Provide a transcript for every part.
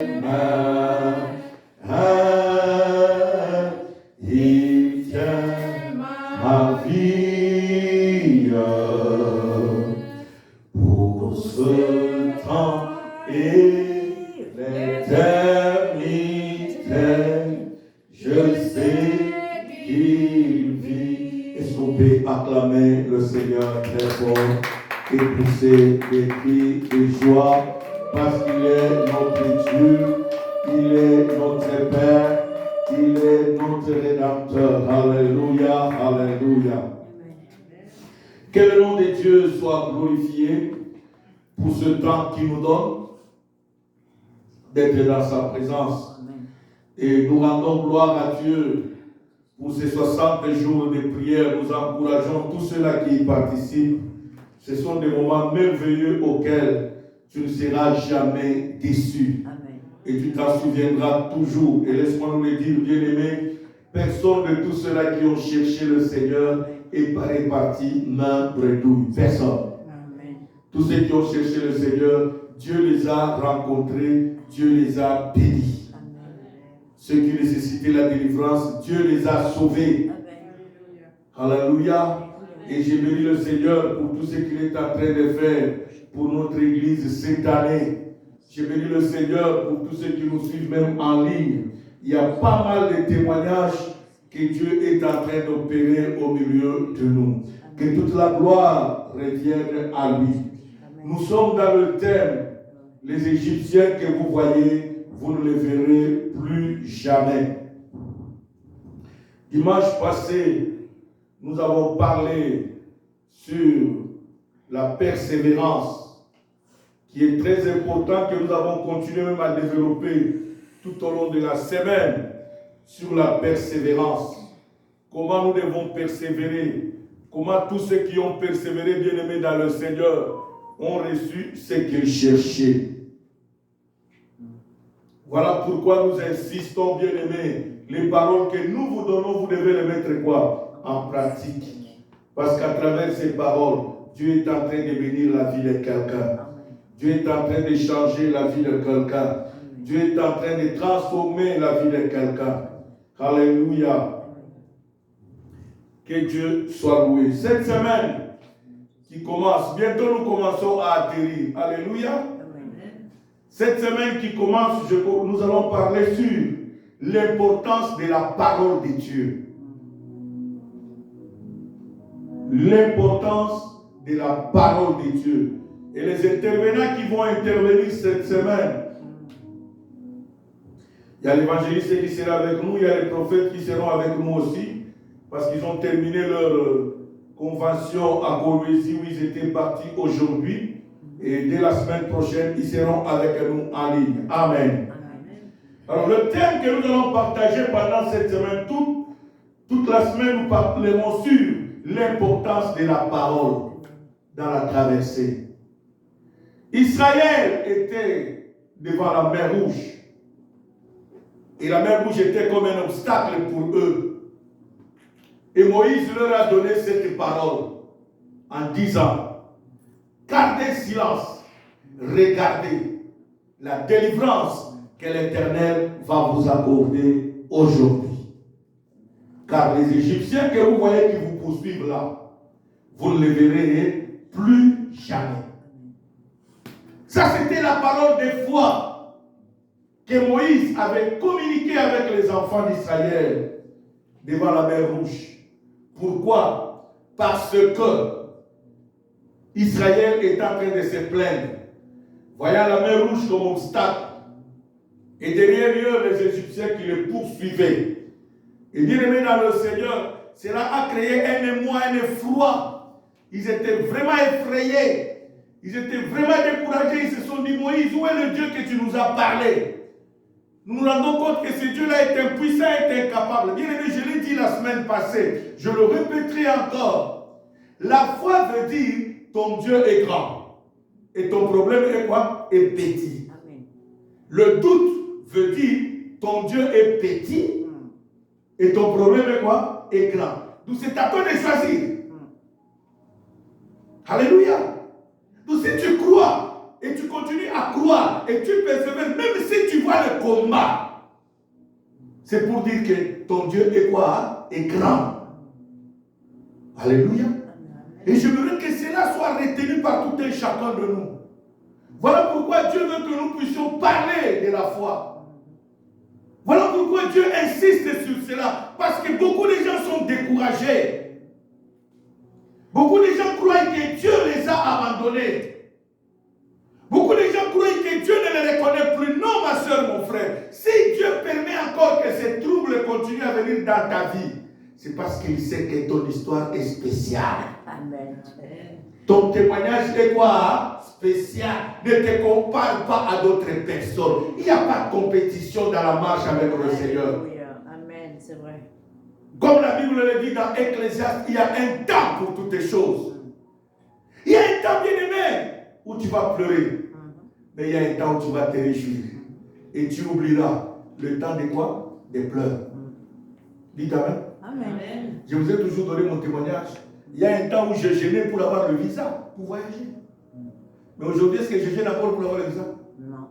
Il tient ma vie pour ce temps et l'éternité. Je sais qu'il vit. Est-ce qu'on peut acclamer le Seigneur très fort et pousser des cris de joie parce qu'il est notre Dieu, il est notre Père, il est notre Rédempteur. Alléluia, alléluia. Que le nom de Dieu soit glorifié pour ce temps qu'il nous donne d'être dans sa présence. Et nous rendons gloire à Dieu pour ces 60 jours de prière. Nous encourageons tous ceux-là qui y participent. Ce sont des moments merveilleux auxquels tu ne seras jamais déçu. Amen. Et tu t'en souviendras toujours. Et laisse-moi nous le dire, bien-aimé, personne de tous ceux-là qui ont cherché le Seigneur est parti main bredouille. Personne. Amen. Tous ceux qui ont cherché le Seigneur, Dieu les a rencontrés, Dieu les a bénis. Amen. Ceux qui nécessitaient la délivrance, Dieu les a sauvés. Amen. Alléluia. Et j'ai béni le Seigneur pour tout ce qu'il est en train de faire pour notre Église cette année. J'ai béni le Seigneur pour tous ceux qui nous suivent même en ligne. Il y a pas mal de témoignages que Dieu est en train d'opérer au milieu de nous. Que toute la gloire revienne à lui. Nous sommes dans le thème, les Égyptiens que vous voyez, vous ne les verrez plus jamais. Dimanche passé, nous avons parlé sur la persévérance, qui est très important, que nous avons continué même à développer tout au long de la semaine, sur la persévérance. Comment nous devons persévérer, comment tous ceux qui ont persévéré, bien-aimés dans le Seigneur, ont reçu ce qu'ils cherchaient. Voilà pourquoi nous insistons, bien-aimés, les paroles que nous vous donnons, vous devez les mettre quoi? En pratique. Parce qu'à travers ces paroles, Dieu est en train de bénir la vie de quelqu'un. Dieu est en train de changer la vie de quelqu'un. Dieu est en train de transformer la vie de quelqu'un. Alléluia. Que Dieu soit loué. Cette semaine qui commence, bientôt nous commençons à atterrir. Alléluia. Cette semaine qui commence, nous allons parler sur l'importance de la parole de Dieu. L'importance de la parole de Dieu. Et les intervenants qui vont intervenir cette semaine, il y a l'évangéliste qui sera avec nous, il y a les prophètes qui seront avec nous aussi, parce qu'ils ont terminé leur convention à Goloésie où ils étaient partis aujourd'hui. Et dès la semaine prochaine, ils seront avec nous en ligne. Amen. Alors le thème que nous allons partager pendant cette semaine, toute la semaine, nous parlerons sur l'importance de la parole dans la traversée. Israël était devant la mer Rouge. Et la mer Rouge était comme un obstacle pour eux. Et Moïse leur a donné cette parole en disant: gardez silence, regardez la délivrance que l'Éternel va vous accorder aujourd'hui. Car les Égyptiens que vous voyez qui vous poursuivent là, vous ne les verrez plus jamais. Ça, c'était la parole de foi que Moïse avait communiquée avec les enfants d'Israël devant la mer Rouge. Pourquoi? Parce que Israël est en train de se plaindre, voyant la mer Rouge comme obstacle. Et derrière eux, les Égyptiens qui les poursuivaient. Et bien aimés dans le Seigneur, cela a créé un émoi, un effroi. Ils étaient vraiment effrayés. Ils étaient vraiment découragés. Ils se sont dit: Moïse, où est le Dieu que tu nous as parlé? Nous nous rendons compte que ce Dieu-là est impuissant, est incapable. Bien aimé, je l'ai dit la semaine passée. Je le répéterai encore. La foi veut dire: ton Dieu est grand. Et ton problème est quoi? Est petit. Amen. Le doute veut dire: ton Dieu est petit. Et ton problème est quoi? Est grand. Donc c'est à toi de choisir. Alléluia. Donc si tu crois et tu continues à croire et tu persévères, même si tu vois combat. C'est pour dire que ton Dieu est quoi? Est grand. Alléluia. Et je veux que cela soit retenu par tout un chacun de nous. Voilà pourquoi Dieu veut que nous puissions parler de la foi. Voilà pourquoi Dieu insiste sur cela. Parce que beaucoup de gens sont découragés. Beaucoup de gens croient que Dieu les a abandonnés. Beaucoup de gens croient que Dieu ne les reconnaît plus. Non, ma soeur, mon frère. Si Dieu permet encore que ces troubles continuent à venir dans ta vie, c'est parce qu'il sait que ton histoire est spéciale. Amen. Ton témoignage est quoi? Spécial. Ne te compare pas à d'autres personnes. Il n'y a pas de compétition dans la marche avec le Seigneur. Amen, c'est vrai. Comme la Bible le dit dans Ecclésiaste, il y a un temps pour toutes les choses. Il y a un temps, bien aimé, où tu vas pleurer. Mais il y a un temps où tu vas te réjouir. Et tu oublieras le temps de quoi? Des pleurs. Dites Amen. Amen. Je vous ai toujours donné mon témoignage. Il y a un temps où je gênais pour avoir le visa, pour voyager. Mais aujourd'hui, est-ce que je gêne encore pour avoir le visa? Non.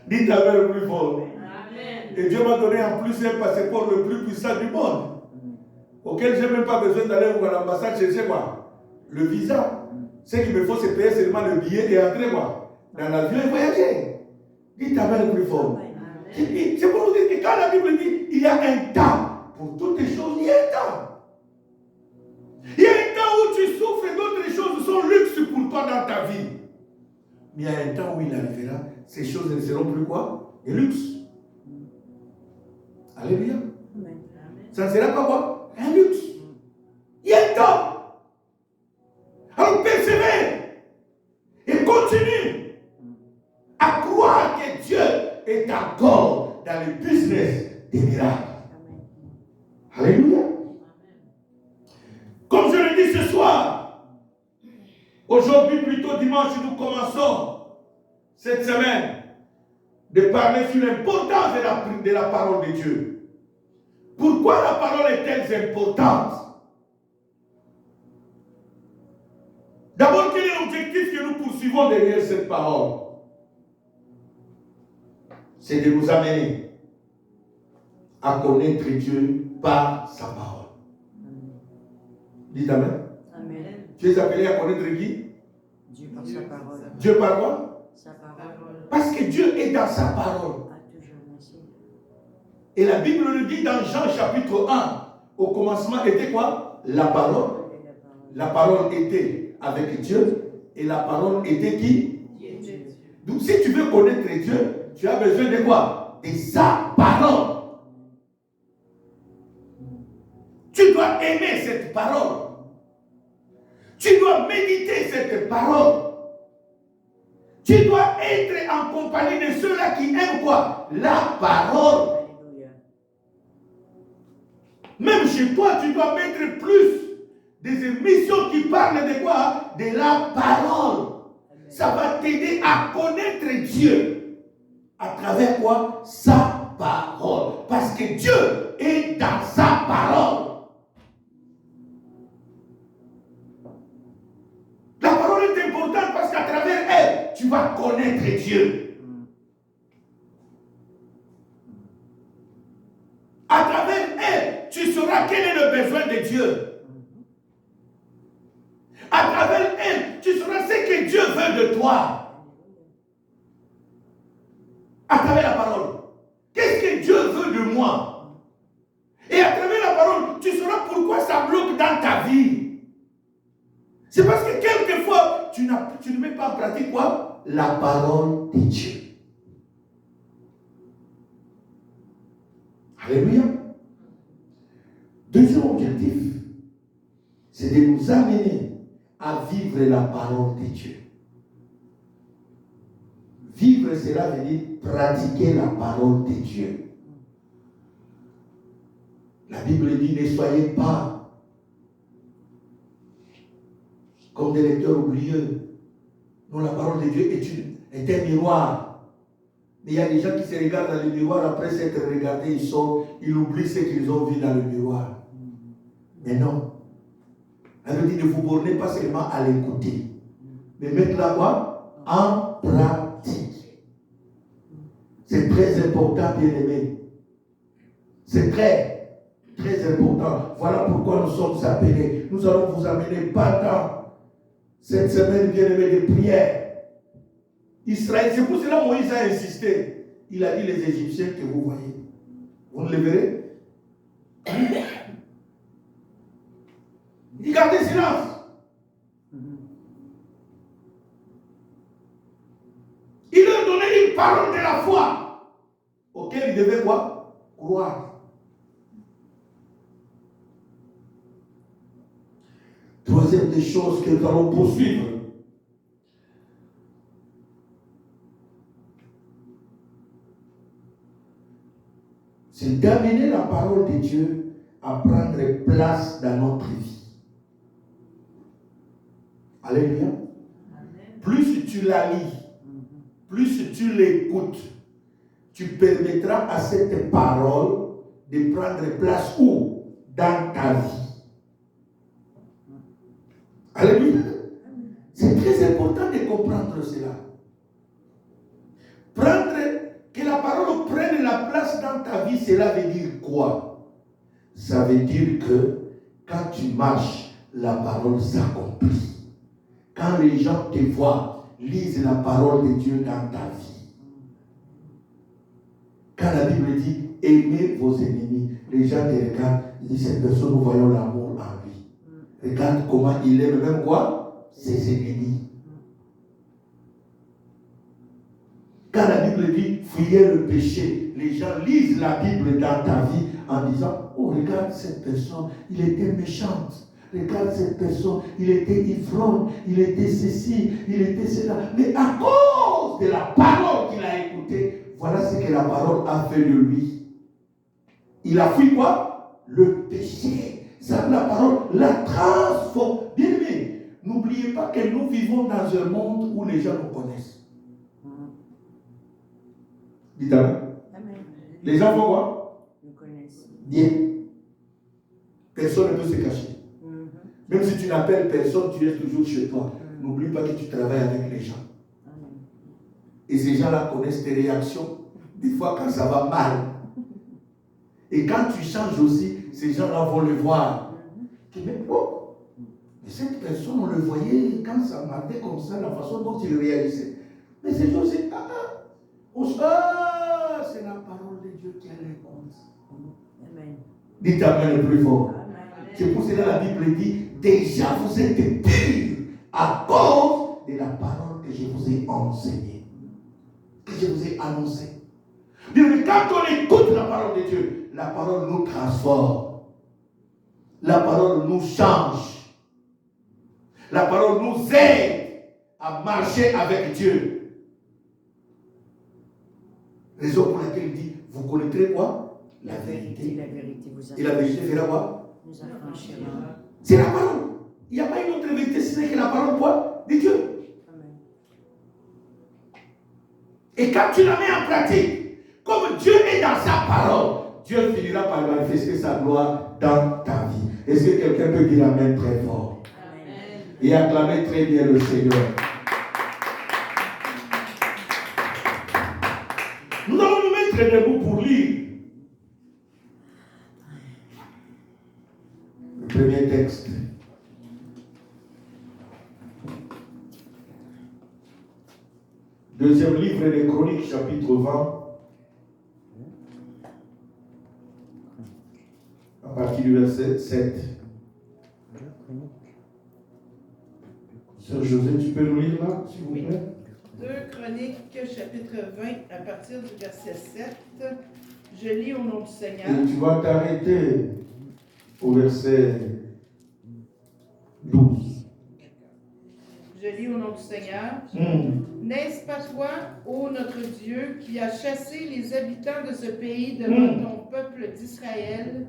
Dites Amen le plus fort. Amen. Et Dieu m'a donné en plus un passeport le plus puissant du monde, auquel je n'ai même pas besoin d'aller à l'ambassade chercher quoi? Le visa. Ce qu'il me faut, c'est payer seulement le billet et entrer quoi? Dans l'avion et voyager. Dites Amen le plus fort. C'est pour vous dire que quand la Bible dit il y a un temps pour toutes les choses, il y a un temps. Il y a un temps où tu souffres et d'autres choses sont luxe pour toi dans ta vie. Mais il y a un temps où il arrivera, ces choses ne seront plus quoi? Des luxes. Alléluia. Ça ne sera pas quoi? Un luxe. Il y a un temps. Alors persévère et continue à croire que Dieu est encore dans le business des miracles. Alléluia. Comme je le dis ce soir, aujourd'hui plutôt dimanche, nous commençons cette semaine de parler sur l'importance de la parole de Dieu. Pourquoi la parole est-elle importante? D'abord, quel est l'objectif que nous poursuivons derrière cette parole? C'est de nous amener à connaître Dieu par sa parole. Dites Amen. Amen. Tu es appelé à connaître qui? Dieu par sa parole. Dieu par quoi? Sa parole. Parce que Dieu est dans sa parole. Et la Bible le dit dans Jean chapitre 1. Au commencement était quoi? La parole. La parole était avec Dieu. Et la parole était qui? Dieu. Donc si tu veux connaître Dieu, tu as besoin de quoi? De sa parole. Tu dois aimer cette parole. Tu dois méditer cette parole. Tu dois être en compagnie de ceux-là qui aiment quoi? La parole. Même chez toi, tu dois mettre plus des émissions qui parlent de quoi? De la parole. Ça va t'aider à connaître Dieu. À travers quoi? Sa parole. Parce que Dieu est dans sa parole. La parole est importante parce qu'à travers elle, tu vas connaître Dieu. À travers elle, tu sauras quel est le besoin de Dieu. À travers elle, tu sauras ce que Dieu veut de toi. À travers la parole. Qu'est-ce que Dieu veut de moi? Et à travers la parole, tu sauras pourquoi ça bloque dans ta vie. C'est parce que quelquefois, tu ne mets pas en pratique quoi? La parole de Dieu. Alléluia. Deuxième objectif, c'est de nous amener à vivre la parole de Dieu. Vivre, cela veut dire pratiquer la parole de Dieu. La Bible dit, ne soyez pas comme des lecteurs oublieux. Non, la parole de Dieu est un miroir. Mais il y a des gens qui se regardent dans le miroir, après s'être regardés, ils oublient ce qu'ils ont vu dans le miroir. Mais non. Elle dit, ne vous bornez pas seulement à l'écouter, mais mettre-la quoi? En pratique. C'est très important, bien-aimé. C'est très, très important. Voilà pourquoi nous sommes appelés. Nous allons vous amener pendant cette semaine, bien-aimé, de prière. Israël, c'est pour cela que Moïse a insisté. Il a dit les Égyptiens que vous voyez. Vous ne les verrez. Il gardait silence. Il leur donnait une parole de la foi auquel il devait quoi? Croire. Troisième des choses que nous allons poursuivre. C'est d'amener la parole de Dieu à prendre place dans notre vie. Alléluia. Plus tu la lis, plus tu l'écoutes, tu permettras à cette parole de prendre place où? Dans ta vie. Alléluia. C'est très important de comprendre cela. Que la parole prenne la place dans ta vie, cela veut dire quoi? Ça veut dire que quand tu marches, la parole s'accomplit. Quand les gens te voient, lisent la parole de Dieu dans ta vie. Quand la Bible dit aimez vos ennemis, les gens te regardent, ils disent cette personne, nous voyons l'amour en lui. Regarde comment il aime même quoi? Ses ennemis. Quand la Bible dit fuyez le péché, les gens lisent la Bible dans ta vie en disant oh regarde cette personne, il était méchante. Regarde cette personne, il était ivrogne, il était ceci, il était cela. Mais à cause de la parole qu'il a écoutée, voilà ce que la parole a fait de lui. Il a fui quoi? Le péché. Ça, la parole la transforme. Bien aimé, n'oubliez pas que nous vivons dans un monde où les gens nous connaissent. Dites Amen. Les gens font quoi? Nous connaissent. Bien. Personne ne peut se cacher. Même si tu n'appelles personne, tu restes toujours chez toi. N'oublie pas que tu travailles avec les gens. Et ces gens-là connaissent tes réactions. Des fois, quand ça va mal. Et quand tu changes aussi, ces gens-là vont le voir. Tu dis, mais oh, mais cette personne, on le voyait quand ça marchait comme ça, la façon dont il réalisait. Mais ces gens, c'est c'est la parole de Dieu qui a les comptes. Amen. Dites Amen le plus fort. Amen. C'est pour cela que la Bible dit, déjà vous êtes purs à cause de la parole que je vous ai enseignée, que je vous ai annoncée. Mais quand on écoute la parole de Dieu, la parole nous transforme. La parole nous change. La parole nous aide à marcher avec Dieu. Raison pour laquelle il dit, vous connaîtrez quoi? La vérité. La vérité vous et la vérité fera quoi? Nous affranchira. C'est la parole. Il n'y a pas une autre vérité, ce n'est que la parole quoi? De Dieu. Amen. Et quand tu la mets en pratique, comme Dieu est dans sa parole, Dieu finira par manifester sa gloire dans ta vie. Est-ce que quelqu'un peut dire Amen très fort? Amen. Et acclamer très bien le Seigneur. Nous allons nous mettre debout pour lire le premier texte. Deuxième livre des Chroniques, chapitre 20. À partir du verset 7. Sœur José, tu peux nous lire là, s'il vous plaît? 2 Chroniques, chapitre 20, à partir du verset 7. Je lis au nom du Seigneur. Et tu vas t'arrêter au verset 12. Je lis au nom du Seigneur. N'est-ce pas toi, ô notre Dieu, qui as chassé les habitants de ce pays devant ton peuple d'Israël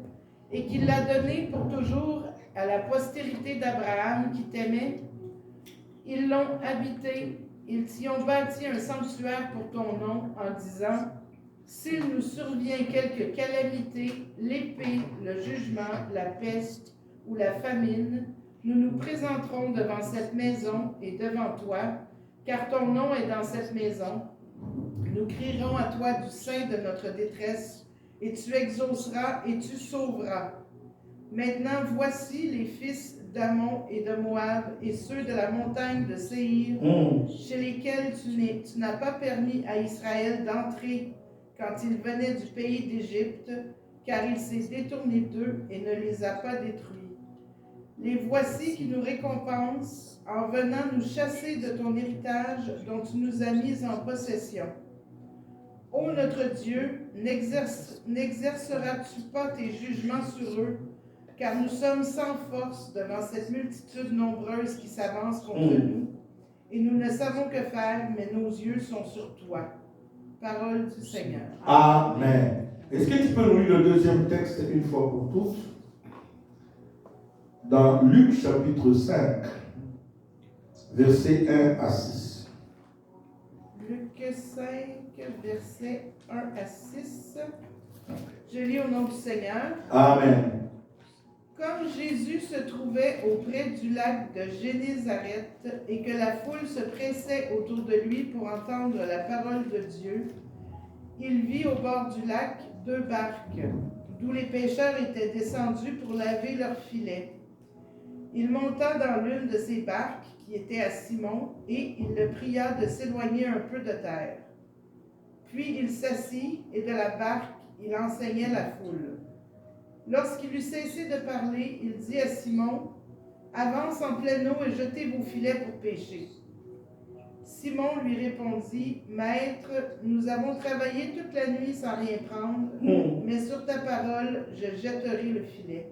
et qui l'a donné pour toujours à la postérité d'Abraham qui t'aimait? Ils l'ont habité. Ils t'y ont bâti un sanctuaire pour ton nom en disant, s'il nous survient quelque calamité, l'épée, le jugement, la peste ou la famine, nous nous présenterons devant cette maison et devant toi, car ton nom est dans cette maison. Nous crierons à toi du sein de notre détresse, et tu exauceras et tu sauveras. Maintenant, voici les fils d'Ammon et de Moab et ceux de la montagne de Séhir, chez lesquels tu n'as pas permis à Israël d'entrer quand il venait du pays d'Égypte, car il s'est détourné d'eux et ne les a pas détruits. Les voici qui nous récompensent en venant nous chasser de ton héritage dont tu nous as mis en possession. Ô notre Dieu, n'exerceras-tu pas tes jugements sur eux, car nous sommes sans force devant cette multitude nombreuse qui s'avance contre nous, et nous ne savons que faire, mais nos yeux sont sur toi. Parole du Seigneur. Amen. Est-ce que tu peux nous lire le deuxième texte une fois pour toutes? Dans Luc chapitre 5, versets 1 à 6. Luc 5, versets 1 à 6. Je lis au nom du Seigneur. Amen. Comme Jésus se trouvait auprès du lac de Génézareth et que la foule se pressait autour de lui pour entendre la parole de Dieu, il vit au bord du lac 2 barques, d'où les pêcheurs étaient descendus pour laver leurs filets. Il monta dans l'une de ces barques, qui était à Simon, et il le pria de s'éloigner un peu de terre. Puis il s'assit, et de la barque, il enseignait la foule. Lorsqu'il eut cessé de parler, il dit à Simon, « Avance en pleine eau et jetez vos filets pour pêcher. » Simon lui répondit, « Maître, nous avons travaillé toute la nuit sans rien prendre, mais sur ta parole, je jetterai le filet. »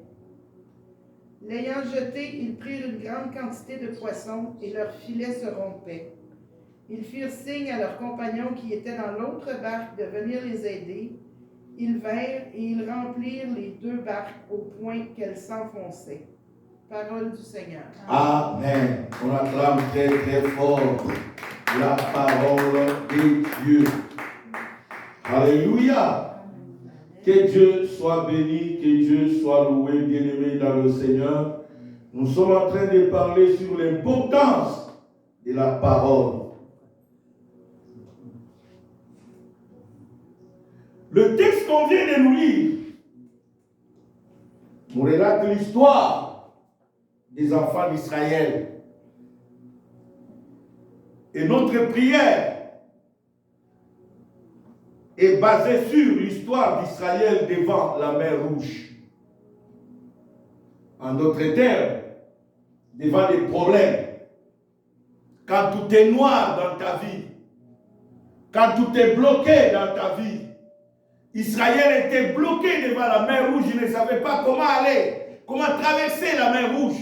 L'ayant jeté, ils prirent une grande quantité de poissons et leur filet se rompait. Ils firent signe à leurs compagnons qui étaient dans l'autre barque de venir les aider. Ils vinrent et ils remplirent les 2 barques au point qu'elles s'enfonçaient. Parole du Seigneur. Amen. On acclame très très fort la parole de Dieu. Alléluia. Que Dieu soit béni, que Dieu soit loué, bien-aimé dans le Seigneur. Nous sommes en train de parler sur l'importance de la parole. Le texte qu'on vient de nous lire nous relate l'histoire des enfants d'Israël. Et notre prière est basée sur l'histoire d'Israël devant la mer Rouge. En d'autres termes, devant des problèmes. Quand tout est noir dans ta vie, quand tout est bloqué dans ta vie, Israël était bloqué devant la mer Rouge, il ne savait pas comment aller, comment traverser la mer Rouge.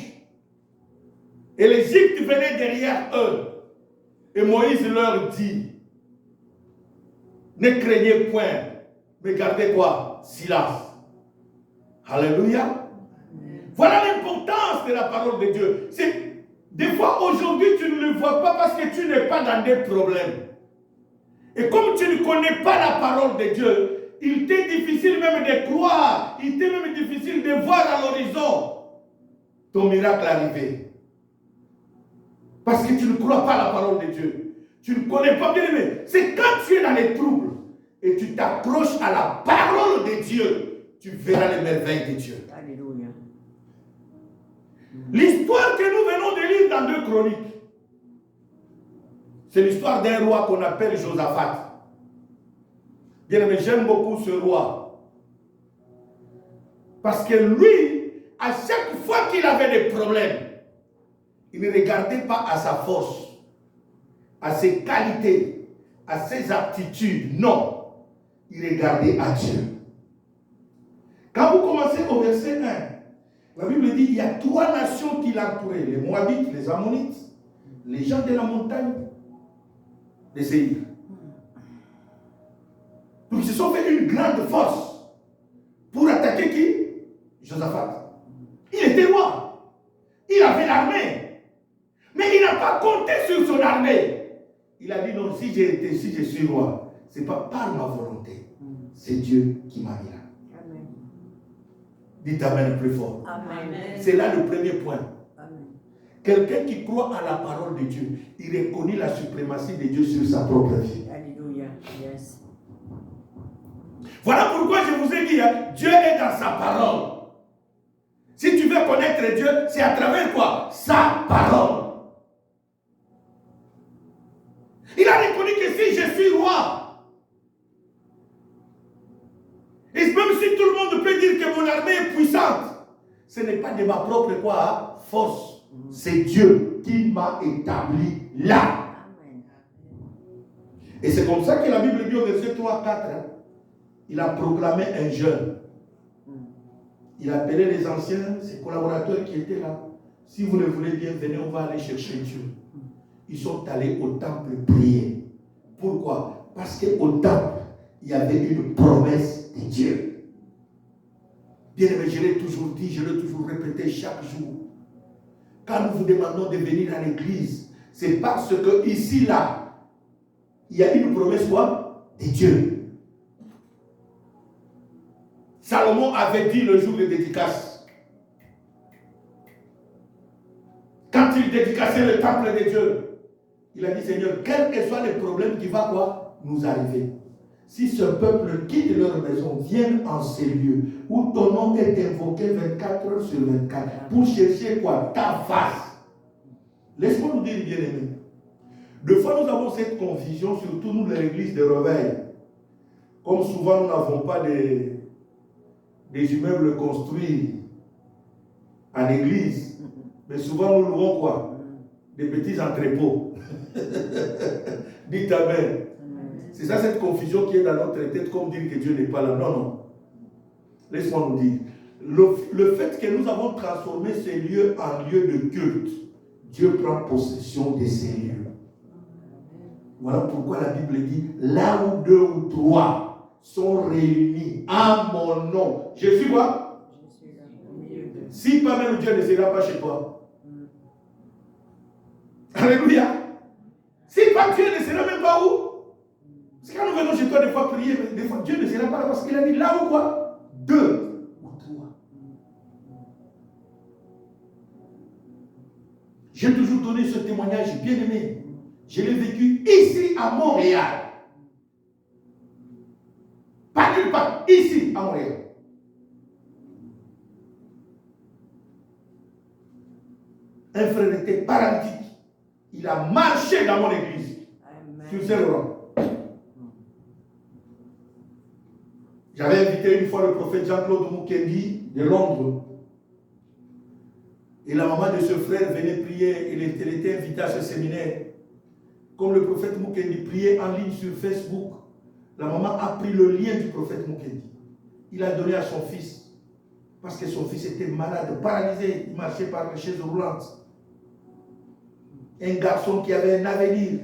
Et l'Égypte venait derrière eux. Et Moïse leur dit, ne craignez point, mais gardez quoi? Silence. Alléluia. Voilà l'importance de la parole de Dieu. Des fois, aujourd'hui, tu ne le vois pas parce que tu n'es pas dans des problèmes. Et comme tu ne connais pas la parole de Dieu, il t'est difficile même de croire, il t'est même difficile de voir à l'horizon ton miracle arriver. Parce que tu ne crois pas la parole de Dieu. Tu ne connais pas bien aimé. C'est quand tu es dans les troubles et tu t'accroches à la parole de Dieu, tu verras les merveilles de Dieu. Alléluia. L'histoire que nous venons de lire dans 2 Chroniques, c'est l'histoire d'un roi qu'on appelle Josaphat. Bien aimé, j'aime beaucoup ce roi. Parce que lui, à chaque fois qu'il avait des problèmes, il ne regardait pas à sa force, à ses qualités, à ses aptitudes. Non, il regardait à Dieu. Quand vous commencez au verset 1, la Bible dit qu'il y a 3 nations qui l'entouraient, les Moabites, les Ammonites, les gens de la montagne, les Séhir. Donc ils se sont fait une grande force pour attaquer qui? Josaphat. Il était roi. Il avait l'armée. Mais il n'a pas compté sur son armée. Il a dit non, si je suis roi, ce n'est pas par ma volonté. C'est Dieu qui m'a mis là. Amen. Dites Amen plus fort. Amen. C'est là le premier point. Amen. Quelqu'un qui croit à la parole de Dieu, il reconnaît la suprématie de Dieu sur sa propre vie. Alléluia. Yes. Voilà pourquoi je vous ai dit, hein, Dieu est dans sa parole. Si tu veux connaître Dieu, c'est à travers quoi? Sa parole. Il a reconnu que si je suis roi, et même si tout le monde peut dire que mon armée est puissante, ce n'est pas de ma propre quoi, force. C'est Dieu qui m'a établi là. Amen. Et c'est comme ça que la Bible dit au verset 3 à 4, hein, il a proclamé un jeûne. Il a appelé les anciens, ses collaborateurs qui étaient là. Si vous le voulez bien, venez, on va aller chercher Dieu. Ils sont allés au temple prier. Pourquoi? Parce qu'au temple, il y avait une promesse de Dieu. Bien aimé, je l'ai toujours dit, je l'ai toujours répété chaque jour. Quand nous vous demandons de venir à l'église, c'est parce que ici, là, il y a une promesse quoi? De Dieu. Salomon avait dit le jour de dédicace. Quand il dédicaçait le temple de Dieu, il a dit, Seigneur, quel que soit le problème qui va quoi nous arriver, si ce peuple quitte leur maison, vienne en ces lieux, où ton nom est invoqué 24 heures sur 24, pour chercher quoi? Ta face. Laisse-moi nous dire, bien aimé. Deux fois, nous avons cette confusion, surtout nous, l'église de réveil. Comme souvent, nous n'avons pas des immeubles construits en église, mais souvent, nous louons quoi? Des petits entrepôts. Dites Amen. C'est ça cette confusion qui est dans notre tête, comme dire que Dieu n'est pas là. Non, non. Laisse-moi nous dire. Le fait que nous avons transformé ces lieux en lieux de culte, Dieu prend possession de ces lieux. Voilà pourquoi la Bible dit, là où 2 ou 3 sont réunis en mon nom. Je suis quoi? Je suis là au milieu de... Si pas même Dieu ne sera pas chez toi. Alléluia. Si pas Dieu ne sera même pas où? Parce que quand nous venons chez toi des fois prier, des fois Dieu ne sera pas là parce qu'il a dit là où quoi? 2 ou 3. J'ai toujours donné ce témoignage bien aimé. Je l'ai vécu ici à Montréal. Pas nulle part, ici à Montréal. Un frère était paralytique. Il a marché dans mon église. Amen. Sur ce rang. J'avais invité une fois le prophète Jean-Claude Mukendi de Londres. Et la maman de ce frère venait prier. Elle était invitée à ce séminaire. Comme le prophète Mukendi priait en ligne sur Facebook, la maman a pris le lien du prophète Mukendi. Il a donné à son fils. Parce que son fils était malade, paralysé. Il marchait par les chaises roulantes. Un garçon qui avait un avenir,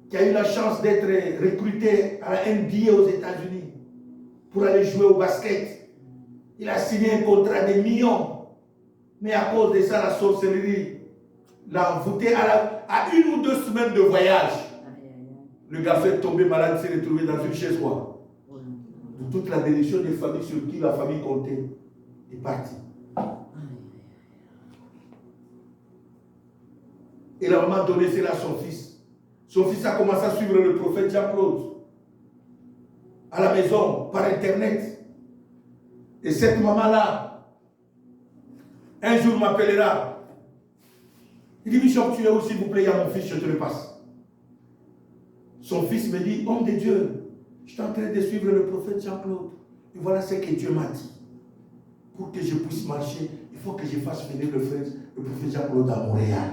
qui a eu la chance d'être recruté à la NBA aux États-Unis pour aller jouer au basket. Il a signé un contrat de millions. Mais à cause de ça, la sorcellerie l'a envoûté à 1 ou 2 semaines de voyage. Le garçon est tombé malade, s'est retrouvé dans une chaise quoi. De toute la bénédiction des familles sur qui la famille comptait est partie. Et la maman a donné cela à son fils. Son fils a commencé à suivre le prophète Jean-Claude à la maison, par internet. Et cette maman-là, un jour m'appellera. Il dit, Bishop, tu es où s'il vous plaît, il y a mon fils, je te le passe. Son fils me dit, homme de Dieu, je suis en train de suivre le prophète Jean-Claude. Et voilà ce que Dieu m'a dit. Pour que je puisse marcher, il faut que je fasse venir le prophète Jean-Claude à Montréal.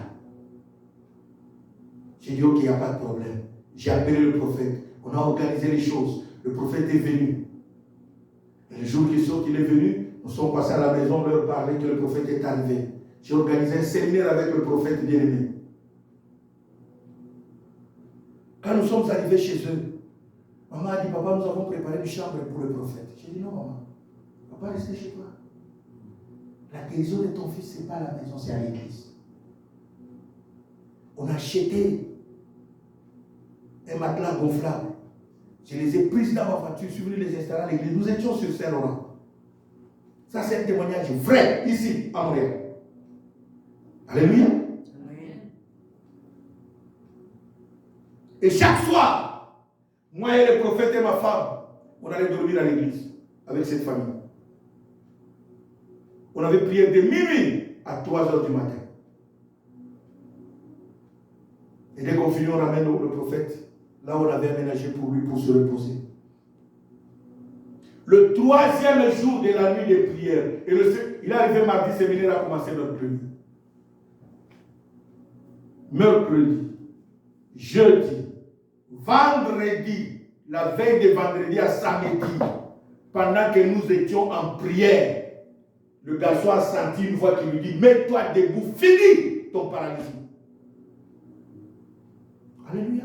J'ai dit, ok, il n'y a pas de problème. J'ai appelé le prophète. On a organisé les choses. Le prophète est venu. Et le jour qu'il est venu, nous sommes passés à la maison, leur parler que le prophète est arrivé. J'ai organisé un séminaire avec le prophète bien-aimé. Quand nous sommes arrivés chez eux, maman a dit, papa, nous avons préparé une chambre pour le prophète. J'ai dit, non, maman, papa, reste chez toi. La guérison de ton fils, ce n'est pas à la maison, c'est à l'église. On a acheté un matelas gonflable. Je les ai prises dans ma voiture, je suis venu les installer à l'église. Nous étions sur Saint-Laurent. Ça, c'est un témoignage vrai, ici, à Montréal. Alléluia. Amen. Et chaque soir, Moi et le prophète et ma femme, on allait dormir à l'église avec cette famille. On avait prié de minuit à 3 heures du matin. Et dès qu'on finit, on ramène le prophète. Là, on avait aménagé pour lui pour se reposer. Le 3e jour de la nuit de prière, et il est arrivé mardi, séminaire a commencé mercredi. Mercredi, jeudi, vendredi, la veille de vendredi à samedi, pendant que nous étions en prière, le garçon a senti une voix qui lui dit, mets-toi debout, finis ton paralysie. Alléluia.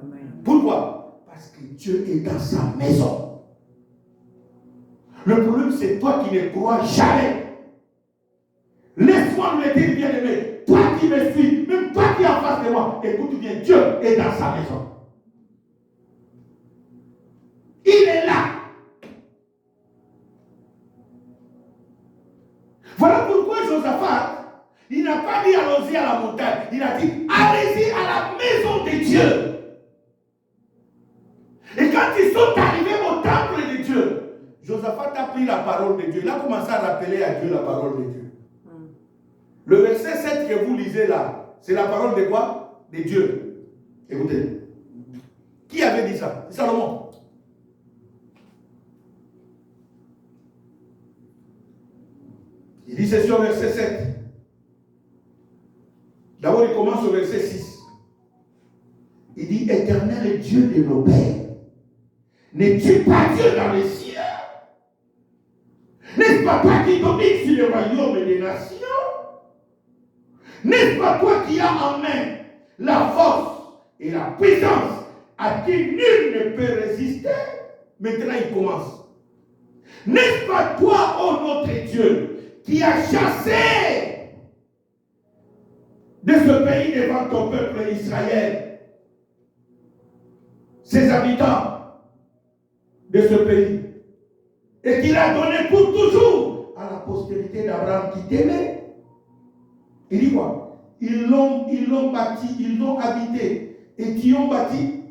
Amen. Pourquoi? Parce que Dieu est dans sa maison. Le problème, c'est toi qui ne crois jamais. Laisse-moi me le dire, bien-aimé. Toi qui me suis, même toi qui es en face de moi, écoute bien, Dieu est dans sa maison. Il est là. Voilà pourquoi Josaphat, il n'a pas dit allons-y à la montagne. Il a dit allez-y à la maison de Dieu. Et quand ils sont arrivés au temple de Dieu, Josaphat a pris la parole de Dieu. Il a commencé à rappeler à Dieu la parole de Dieu. Le verset 7 que vous lisez là, c'est la parole de quoi? De Dieu. Écoutez. Qui avait dit ça? C'est Salomon. Il dit ceci au verset 7. D'abord, il commence au verset 6. Il dit, Éternel Dieu de nos pères, n'es-tu pas Dieu dans les cieux? N'est-ce pas toi qui domines sur le royaume des nations? N'est-ce pas toi qui as en main la force et la puissance à qui nul ne peut résister? Maintenant, il commence. N'est-ce pas toi, ô notre Dieu, qui as chassé de ce pays devant ton peuple Israël ses habitants de ce pays et qui l'a donné pour toujours à la postérité d'Abraham qui t'aimait? Il dit quoi? Ils l'ont bâti, ils l'ont habité et qui ont bâti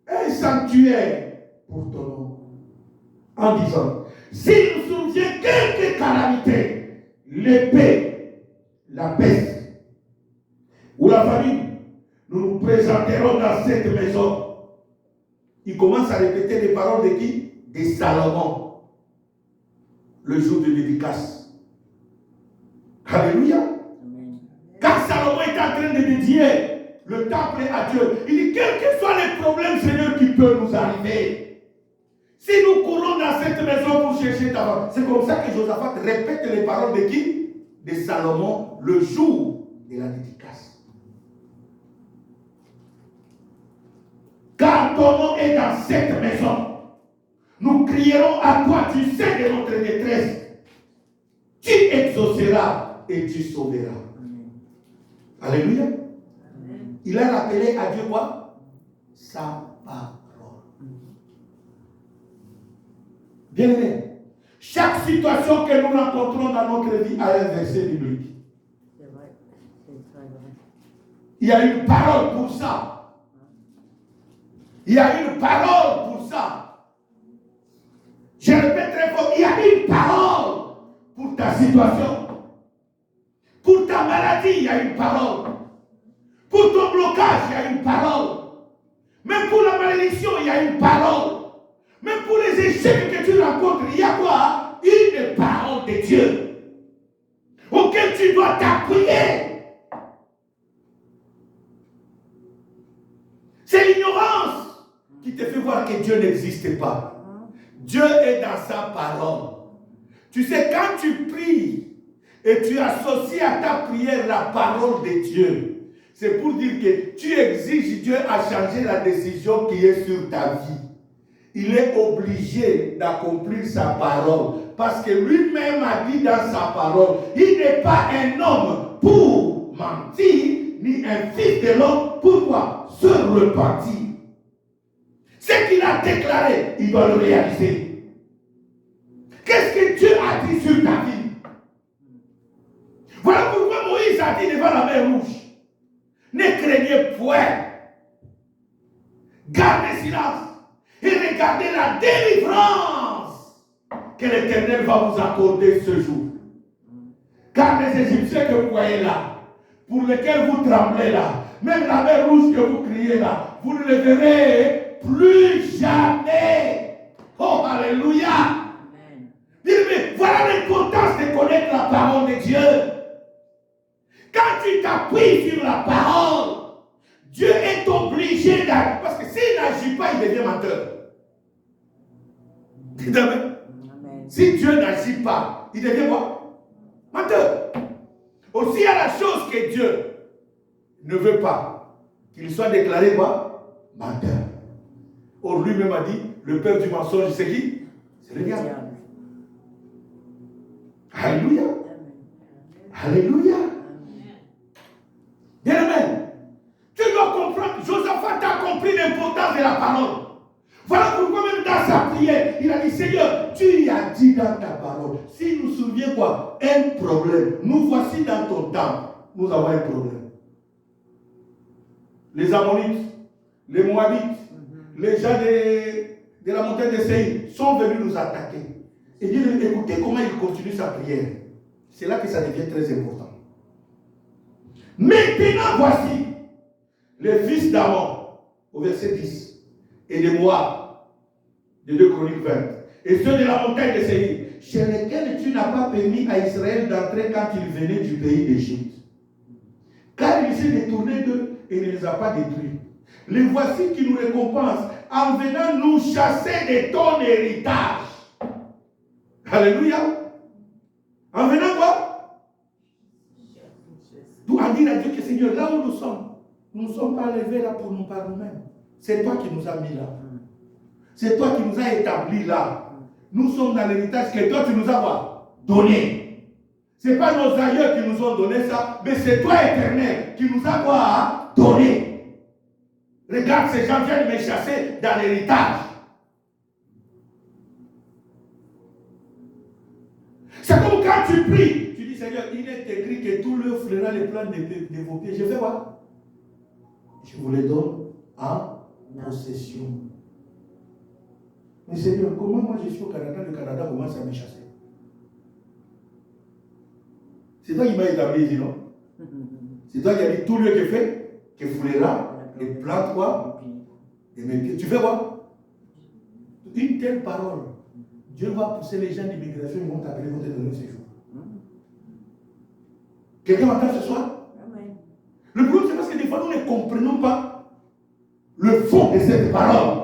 un sanctuaire pour ton nom. En disant, s'il nous survient quelque calamité, l'épée, la peste ou la famine, nous nous présenterons dans cette maison. Il commence à répéter les paroles de qui? De Salomon, le jour de dédicace. Alléluia. Quand Salomon est en train de dédier le temple à Dieu, il dit, quels que soient les problèmes, Seigneur, qui peuvent nous arriver, si nous courons dans cette maison pour chercher ta voix, c'est comme ça que Josaphat répète les paroles de qui? De Salomon, le jour de la dédicace. Car ton nom est dans cette maison, nous crierons à toi, tu sais de notre détresse, tu exauceras et tu sauveras. Alléluia. Amen. Il a rappelé à Dieu quoi? Sa parole. Bien aimé, chaque situation que nous rencontrons dans notre vie a un verset biblique. C'est vrai. C'est très vrai. Il y a une parole pour ça. Il y a une parole pour ça. Je répète très fort, il y a une parole pour ta situation. Pour ta maladie, il y a une parole. Pour ton blocage, il y a une parole. Même pour la malédiction, il y a une parole. Même pour les échecs que tu rencontres, il y a quoi? Une parole de Dieu auquel tu dois t'appuyer. C'est l'ignorance qui te fait voir que Dieu n'existe pas. Dieu est dans sa parole. Tu sais, quand tu pries et tu associes à ta prière la parole de Dieu, c'est pour dire que tu exiges Dieu à changer la décision qui est sur ta vie. Il est obligé d'accomplir sa parole parce que lui-même a dit dans sa parole, il n'est pas un homme pour mentir, ni un fils de l'homme pour quoi? Se repentir. Ce qu'il a déclaré, il doit le réaliser. Qu'est-ce que Dieu a dit sur ta vie? Voilà pourquoi Moïse a dit devant la mer Rouge, ne craignez point, gardez silence regardez la délivrance que l'Éternel va vous accorder ce jour. Car les Égyptiens que vous voyez là, pour lesquels vous tremblez là, même la mer rouge que vous criez là, vous ne le verrez plus jamais. Oh, alléluia. Amen. Mais voilà l'importance de connaître la parole de Dieu. Quand tu t'appuies sur la parole, Dieu est obligé d'agir. Parce que s'il n'agit pas, il devient menteur. Dites amen. Amen. Si Dieu n'agit pas, il devient quoi? Menteur. Aussi, il y a la chose que Dieu ne veut pas, qu'il soit déclaré quoi? Menteur. Or, lui-même a dit, le père du mensonge, c'est qui? C'est le diable. Alléluia. Alléluia. Bien amen. Tu dois comprendre, Josaphat a compris l'importance de la parole. Voilà pourquoi même dans sa prière, il a dit, Seigneur, tu as dit dans ta parole, si nous souviens quoi? Un problème. Nous voici dans ton temple, nous avons un problème. Les Ammonites, les Moabites, les gens de la montagne de Séir sont venus nous attaquer. Et bien, écoutez comment il continue sa prière. C'est là que ça devient très important. Maintenant, voici les fils d'Amon, au verset 10, et de Moab, de 2 Chroniques 20, et ceux de la montagne de Séir, chez lesquels tu n'as pas permis à Israël d'entrer quand il venait du pays d'Égypte. Car il s'est détourné d'eux et ne les a pas détruits. Les voici qui nous récompensent en venant nous chasser de ton héritage. Alléluia. En venant quoi? D'où à dire à Dieu que Seigneur, là où nous ne sommes pas levés là pour nous par nous-mêmes. C'est toi qui nous as mis là. C'est toi qui nous as établis là. Nous sommes dans l'héritage que toi tu nous as quoi? Donné. Ce n'est pas nos aïeux qui nous ont donné ça, mais c'est toi éternel qui nous a quoi? Donné. Regarde, ces gens viennent me chasser dans l'héritage. C'est comme quand tu pries. Tu dis, Seigneur, il est écrit que tout le fera les plans de vos pieds. Je fais quoi? Je vous les donne en possession. Mais Seigneur, comment moi je suis au Canada, le Canada commence à me chasser? C'est toi qui m'as établi ici, non? C'est toi qui as dit tout lieu que fait, que foulera, et plante quoi? Et mes pieds. Tu fais quoi? Une telle parole. Dieu va pousser les gens d'immigration, ils vont t'appeler, ils vont te donner ce jour. Quelqu'un m'entend ce soir? Amen. Le problème, c'est parce que des fois, nous ne comprenons pas le fond de cette parole.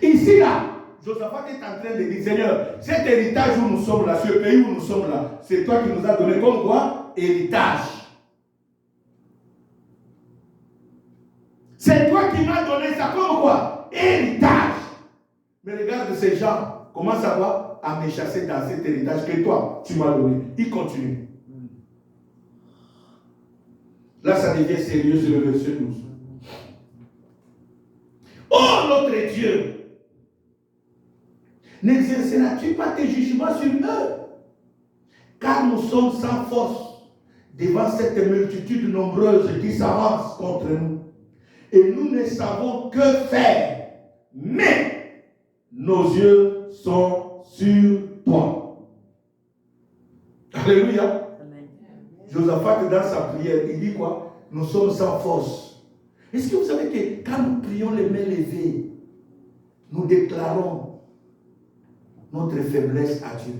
Ici, là, Josaphat est en train de dire, Seigneur, cet héritage où nous sommes là, ce pays où nous sommes là, c'est toi qui nous as donné comme quoi? Héritage. C'est toi qui m'as donné ça comme quoi? Héritage. Mais regarde ces gens, comment ça va à me chasser dans cet héritage que toi, tu m'as donné. Il continue. Là, ça devient sérieux sur le verset 12. Oh, notre Dieu, n'exerceras-tu pas tes jugements sur eux? Car nous sommes sans force devant cette multitude nombreuse qui s'avance contre nous. Et nous ne savons que faire. Mais nos yeux sont sur toi. Alléluia. Amen. Josaphat, dans sa prière, il dit quoi? Nous sommes sans force. Est-ce que vous savez que quand nous prions les mains levées, nous déclarons notre faiblesse à Dieu?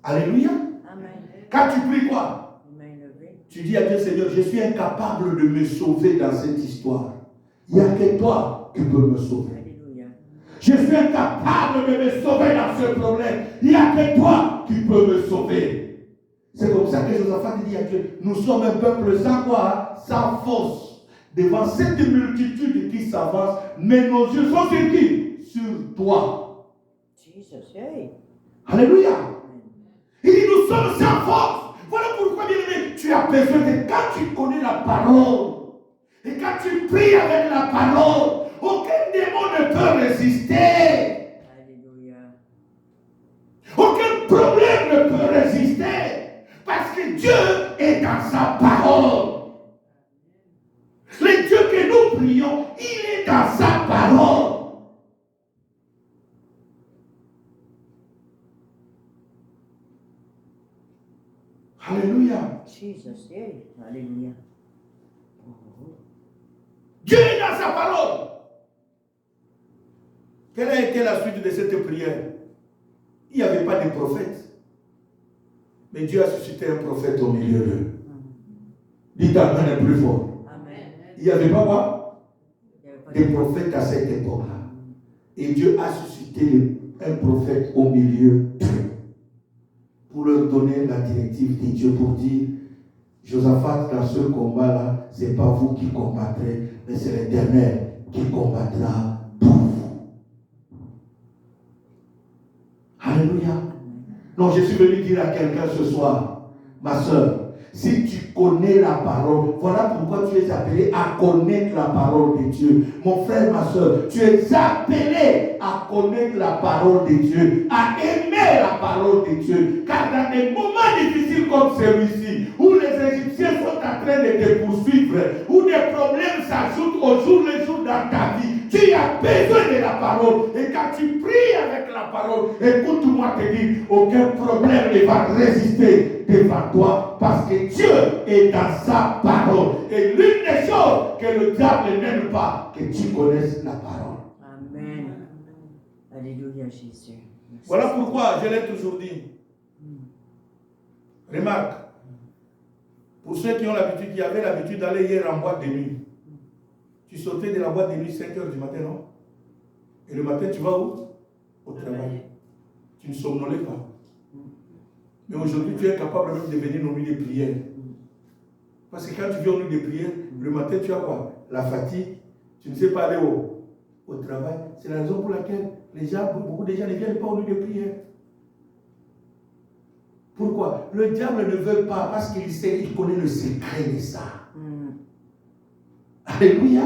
Alléluia. Amen. Quand tu pries quoi? Tu dis à Dieu, Seigneur, je suis incapable de me sauver dans cette histoire. Il n'y a que toi qui peux me sauver. Alléluia. Je suis incapable de me sauver dans ce problème. Il n'y a que toi qui peux me sauver. C'est comme ça que Josaphat dit à Dieu, nous sommes un peuple sans quoi? Sans force. Devant cette multitude qui s'avance, mais nos yeux sont sur qui? Sur toi. Jesus, hey. Alléluia. Il dit, nous sommes sans force. Voilà pourquoi, bien aimé, tu as besoin de, quand tu connais la parole, et quand tu pries avec la parole, aucun démon ne peut résister. Alléluia. Aucun problème ne peut résister. Parce que Dieu est dans sa parole. Les prions, il est dans sa parole. Alléluia. Jesus, hey. Alléluia. Dieu est dans sa parole. Quelle a été la suite de cette prière? Il n'y avait pas de prophète. Mais Dieu a suscité un prophète au milieu d'eux. Dites Amen un plus fort. Amen. Il n'y avait pas quoi? Il y avait pas Des prophètes à cette époque-là. Et Dieu a suscité un prophète au milieu d'eux. Pour leur donner la directive de Dieu pour dire, Josaphat, dans ce combat-là, ce n'est pas vous qui combattrez, mais c'est l'Éternel qui combattra pour vous. Alléluia. Non, je suis venu dire à quelqu'un ce soir, ma soeur, si tu connais la parole, voilà pourquoi tu es appelé à connaître la parole de Dieu. Mon frère, ma soeur, tu es appelé à connaître la parole de Dieu, à aimer la parole de Dieu. Car dans des moments difficiles comme celui-ci, où les Égyptiens sont en train de te poursuivre, où des problèmes s'ajoutent au jour le jour dans ta vie, tu as besoin de la parole. Et quand tu pries avec la parole, écoute-moi te dire, aucun problème ne va résister devant toi, parce que Dieu est dans sa parole. Et l'une des choses que le diable n'aime pas, que tu connaisses la parole. Amen. Alléluia, Jésus. Merci. Voilà pourquoi je l'ai toujours dit. Remarque, pour ceux qui ont l'habitude, qui avaient l'habitude d'aller hier en boîte de nuit, tu sautais de la boîte de nuit 5 h du matin, non? Et le matin, tu vas où? Au travail. Tu ne somnolais pas. Mais aujourd'hui, tu es capable même de venir aux nuits de prière. Parce que quand tu viens aux nuits de prière, le matin, tu as quoi? La fatigue. Tu ne sais pas aller au travail. C'est la raison pour laquelle beaucoup de gens ne viennent pas aux nuits de prière. Pourquoi? Le diable ne veut pas, parce qu'il sait, il connaît le secret de ça. Alléluia.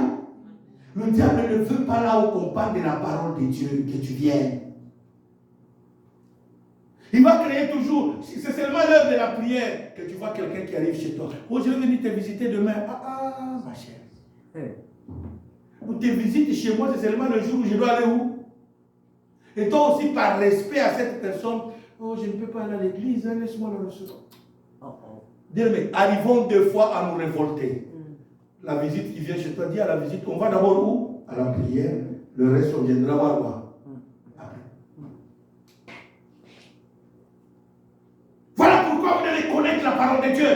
Le diable ne veut pas là où on parle de la parole de Dieu que tu viennes. Il va créer toujours, c'est seulement l'heure de la prière que tu vois quelqu'un qui arrive chez toi. Oh, je vais venir te visiter demain. Ah, ma chère. Pour te visiter chez moi, c'est seulement le jour où je dois aller où? Et toi aussi, par respect à cette personne, oh, je ne peux pas aller à l'église, hein, laisse-moi le recevoir. Dis, mais arrivons deux fois à nous révolter. La visite qui vient chez toi, dis à la visite, on va d'abord où? À la prière. Le reste, on viendra voir quoi? Après. Voilà pourquoi vous devez connaître la parole de Dieu.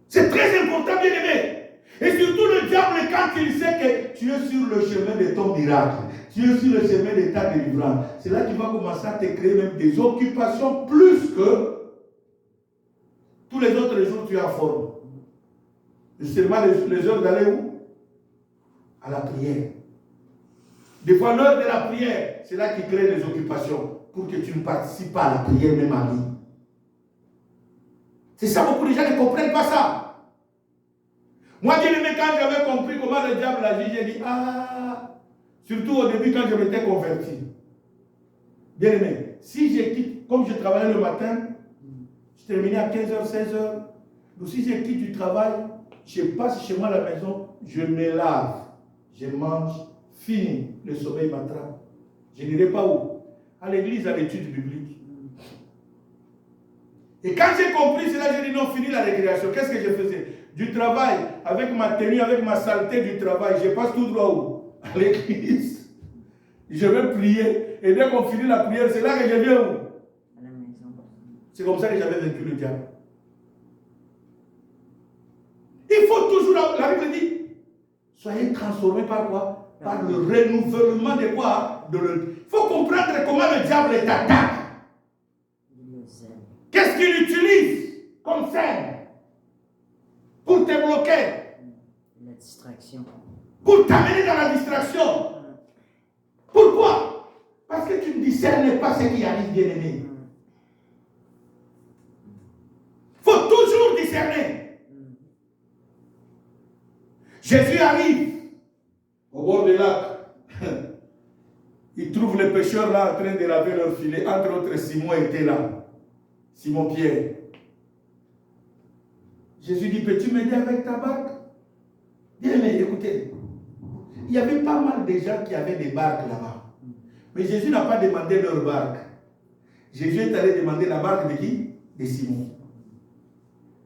C'est très important, bien aimé. Et surtout le diable, quand il sait que tu es sur le chemin de ton miracle, tu es sur le chemin de ta délivrance, c'est là qu'il va commencer à te créer même des occupations plus que tous les autres jours tu es en forme. Seulement les heures d'aller où? À la prière. Des fois, l'heure de la prière, c'est là qu'il crée des occupations pour que tu ne participes pas à la prière même en ligne. C'est ça, beaucoup de gens ne comprennent pas ça. Moi, bien aimé, quand j'avais compris comment le diable agit, j'ai dit, ah, surtout au début quand je m'étais converti. Bien aimé, si je quitte, comme je travaillais le matin, je terminais à 15h, 16h, donc si je quitte du travail, je passe chez moi à la maison, je me lave, je mange, fini, le sommeil m'attrape. Je n'irai pas où? À l'église, à l'étude biblique. Et quand j'ai compris cela, j'ai dit non, fini la récréation. Qu'est-ce que je faisais? Du travail, avec ma tenue, avec ma saleté du travail, je passe tout droit où? À l'église. Je vais prier. Et dès qu'on finit la prière, c'est là que je viens où? À la maison. C'est comme ça que j'avais vaincu le diable. Il faut toujours, la Bible dit, soyez transformés par quoi? Par le renouvellement de quoi? Il faut comprendre comment le diable t'attaque. Qu'est-ce qu'il utilise comme scène pour te bloquer? La distraction. Pour t'amener dans la distraction. Pourquoi? Parce que tu ne discernes pas ce qui arrive, bien aimé. Il faut toujours discerner. Jésus arrive au bord du lac. Il trouve les pêcheurs là en train de laver leur filet. Entre autres, Simon était là. Simon-Pierre. Jésus dit, peux-tu m'aider avec ta barque? Bien aimé, écoutez. Il y avait pas mal de gens qui avaient des barques là-bas. Mais Jésus n'a pas demandé leur barque. Jésus est allé demander la barque de qui? De Simon.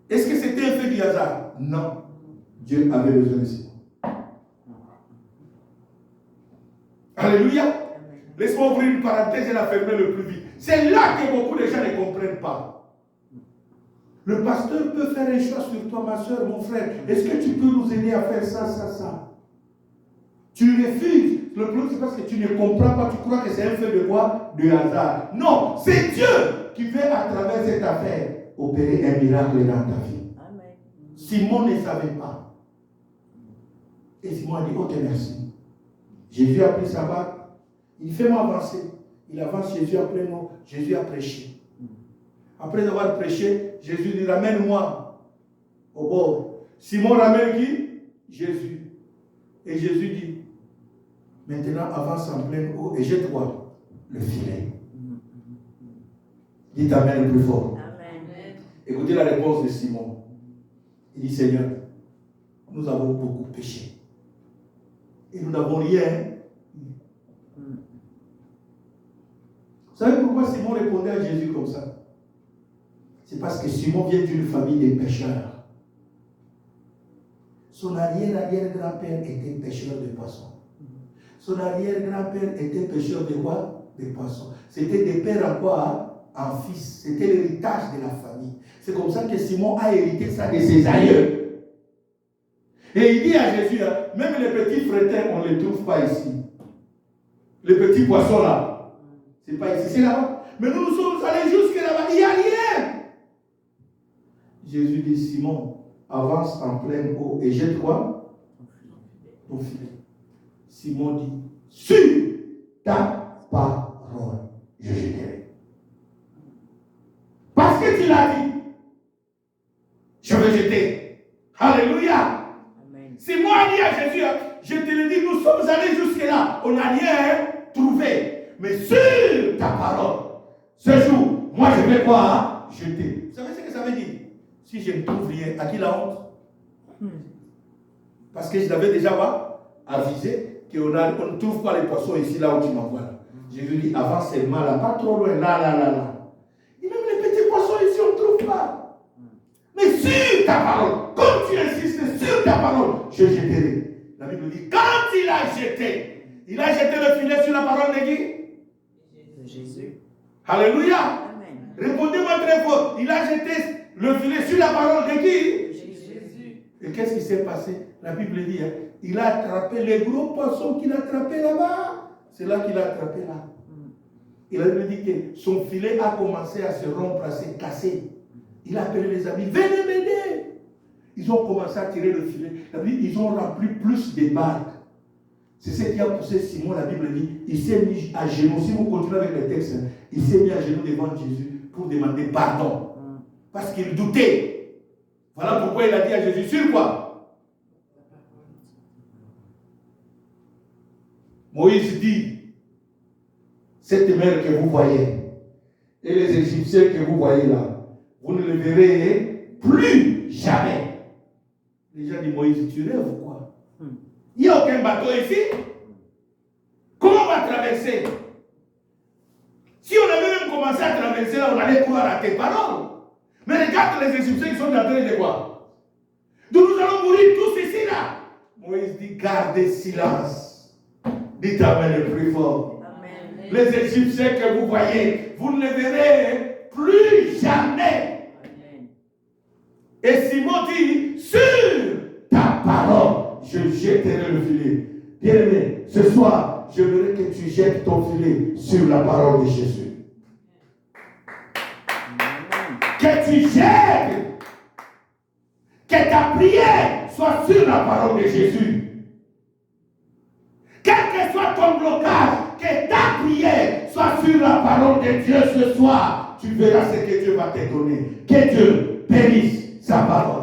Est-ce que c'était un fait du hasard? Non. Dieu avait besoin de Simon. Alléluia. Laisse-moi ouvrir une parenthèse et la fermer le plus vite. C'est là que beaucoup de gens ne comprennent pas. Le pasteur peut faire un choix sur toi, ma soeur, mon frère. Est-ce que tu peux nous aider à faire ça, ça, ça? Tu refuses. Le problème, c'est parce que tu ne comprends pas. Tu crois que c'est un fait de quoi? De hasard. Non, c'est Dieu qui veut, à travers cette affaire, opérer un miracle dans ta vie. Amen. Simon ne savait pas. Et Simon a dit, ok, merci. Jésus a pris sa barque. Il fait moi avancer. Il avance, Jésus après nous. Jésus a prêché. Après avoir prêché, Jésus dit, ramène-moi au bord. Simon ramène qui? Jésus. Et Jésus dit, maintenant avance en pleine eau et jette-toi le filet. Dites Amen le plus fort. Amen. Écoutez la réponse de Simon. Il dit, Seigneur, nous avons beaucoup péché. Et nous n'avons rien. Vous savez pourquoi Simon répondait à Jésus comme ça? C'est parce que Simon vient d'une famille de pêcheurs. Son arrière-arrière-grand-père était pêcheur de poissons. Son arrière-grand-père était pêcheur de quoi? De poissons. C'était des pères en quoi? En fils. C'était l'héritage de la famille. C'est comme ça que Simon a hérité ça de ses aïeux. Et il dit à Jésus, même les petits frétins, on ne les trouve pas ici. Les petits poissons là, c'est pas ici, c'est là-bas. Mais nous sommes allés jusque là-bas, il n'y a rien. Jésus dit, Simon, avance en pleine eau et jette quoi? Ton filet. Simon dit, sur ta parole, je jetterai. Parce que tu l'as dit, je vais jeter. Alléluia. Amen. Simon a dit à Jésus, je te le dis, nous sommes allés jusque-là, on n'a rien trouvé. Mais sur ta parole, ce jour, moi je vais quoi? Jeter. Vous savez ce que ça veut dire? Si je ne trouve rien, à qui la honte? Parce que je l'avais déjà avisé qu'on ne trouve pas les poissons ici, là où tu m'envoies. Je lui dis, avance seulement là, pas trop loin, là. Et même les petits poissons ici, on ne trouve pas. Mais sur ta parole, comme tu insistes sur ta parole, je jetterai. La Bible dit, quand il a jeté le filet sur la parole de qui? De Jésus. Alléluia. Amen. Répondez-moi très fort. Il a jeté le filet sur la parole de qui? Jésus. Et qu'est-ce qui s'est passé? La Bible dit, il a attrapé les gros poissons qu'il a attrapés là-bas. C'est là qu'il a attrapé là. Et la Bible dit que son filet a commencé à se rompre, à se casser. Il a appelé les amis, venez m'aider. Ils ont commencé à tirer le filet. La Bible dit, ils ont rempli plus de barques. C'est ce qui a poussé Simon, la Bible dit, il s'est mis à genoux. Si vous continuez avec les textes, il s'est mis à genoux devant Jésus pour demander pardon. Parce qu'il doutait. Voilà pourquoi il a dit à Jésus, sur quoi? Moïse dit, cette mer que vous voyez, et les Égyptiens que vous voyez là, vous ne les verrez plus jamais. Les gens disent, Moïse, tu rêves ou quoi? Il n'y a aucun bateau ici. Comment on va traverser? Si on avait même commencé à traverser là, on allait croire à tes paroles. Mais regarde les Égyptiens qui sont en train de quoi? Donc nous allons mourir tous ici là. Moïse dit, gardez silence. Dites Amen le plus fort. Amen. Les Égyptiens que vous voyez, vous ne les verrez plus jamais. Amen. Et Simon dit, sur ta parole, je jetterai le filet. Bien-aimé, ce soir, je voudrais que tu jettes ton filet sur la parole de Jésus. Que tu jettes, que ta prière soit sur la parole de Jésus. Quel que soit ton blocage, que ta prière soit sur la parole de Dieu ce soir. Tu verras ce que Dieu va te donner. Que Dieu bénisse sa parole.